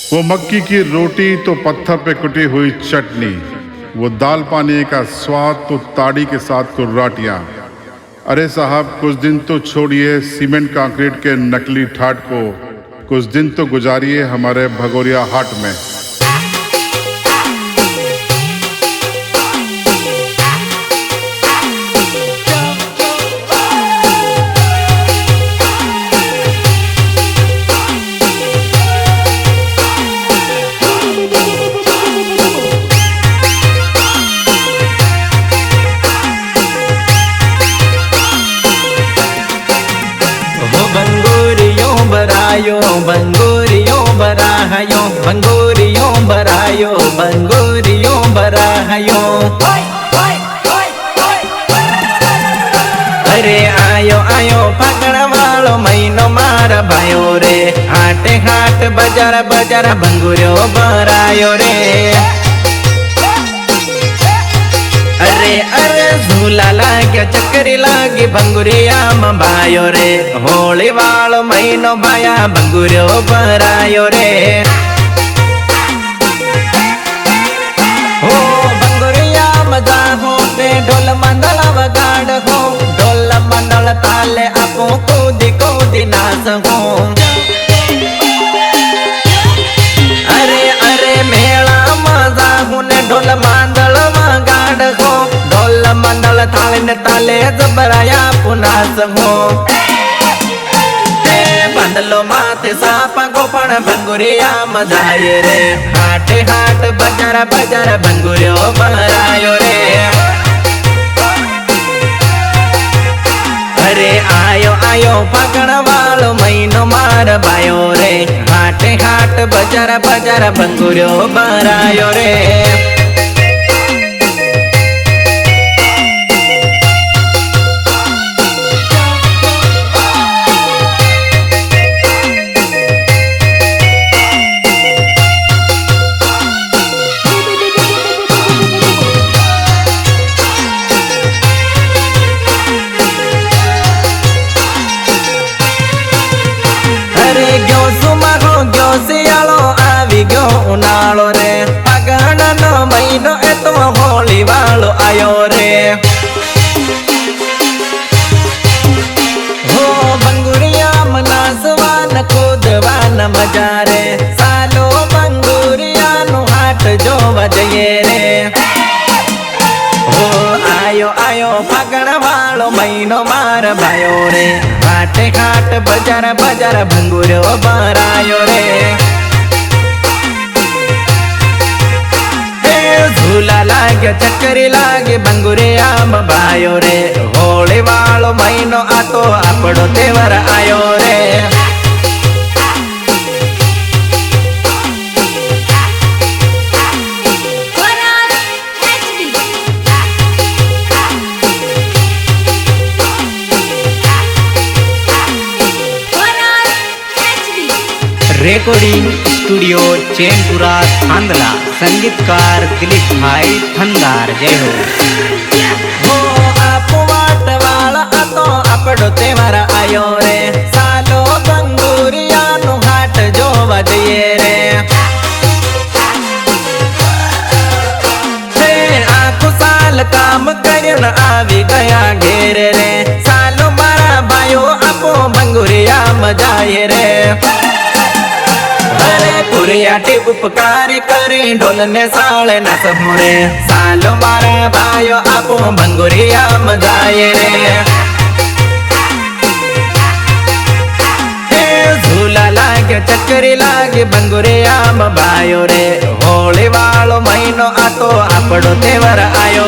वो मक्की की रोटी तो पत्थर पे कुटी हुई चटनी, वो दाल पानी का स्वाद तो ताड़ी के साथ कुर्राटियाँ। अरे साहब, कुछ दिन तो छोड़िए सीमेंट कंक्रीट के नकली ठाट को, कुछ दिन तो गुजारिए हमारे भगोरिया हाट में। बंगोरियों बरायो बंगोरियों बरायो बंगोरियों बरायो। अरे आयो आयो फागण वालो महीनो मारा भायो रे, हाटे हाट बजार बजार बंगोरियो बरायो रे। अरे अरे झूला लागे चक्करी लागी बंगुरिया में भायो रे, होली वालो महीनो भाया बंगुरियो बरायो रे। हो बंगुरिया में जाहो ते ढोल मंडल वगाड़ हो, ढोल मंडल ताले आपो कूदी कूदी नाच हो। अरे अरे मेला मजा हुने ढोल मंडल वगाड़ हो, ढोल मंडल ताले ने ताले जबराया पुनास हो। बंदलो माथे सापा गोपण बंगुरिया मजाए रे, हाटे हाट बजार बजार बंगुरियो बरायो रे। अरे आयो आयो फागण वालो महीनो मार भायो रे, हाटे हाट बजार बजार बंगुरियो बरायो रे। उनालो रे फागण नो महीनो ए तो होली वालो आयो रे। हो बंगुरिया मनासवान कूदवान मजा रे, सालो बंगुरिया नु हाट जो वजये रे। हो आयो आयो फागण वालो महीनो मार भायो रे, हाटे हाट बजार बजार बंगुरियो बरायो रे। झूला लागे चक्करी लागे बंगुरिया में भायो रे, होली वालो महीनो आतो आपड़ो तेवर आयो रे। रेकॉर्डिंग स्टूडियो चैनपुरा थांदला, संगीतकार दिलीप भाई थंदार। जय हो। हो आपो वाट वाला आतो आपड़ो तेवर आयो रे, सालो बंगुरिया नु हाट जो वजये रे। आखो साल काम करन आवी गया घेर रे, सालो मारा भायो आपो बंगुरिया मजाए रे। अरे पुरिया टिप उपकारी करे ढोल ने साले न समोरे, सालो मारा भायो आपो बंगुरिया मजाए रे। झूला लागे चक्करी लागे बंगुरिया में भायो रे, होली वालो महीनो आतो आपड़ो तेवर आयो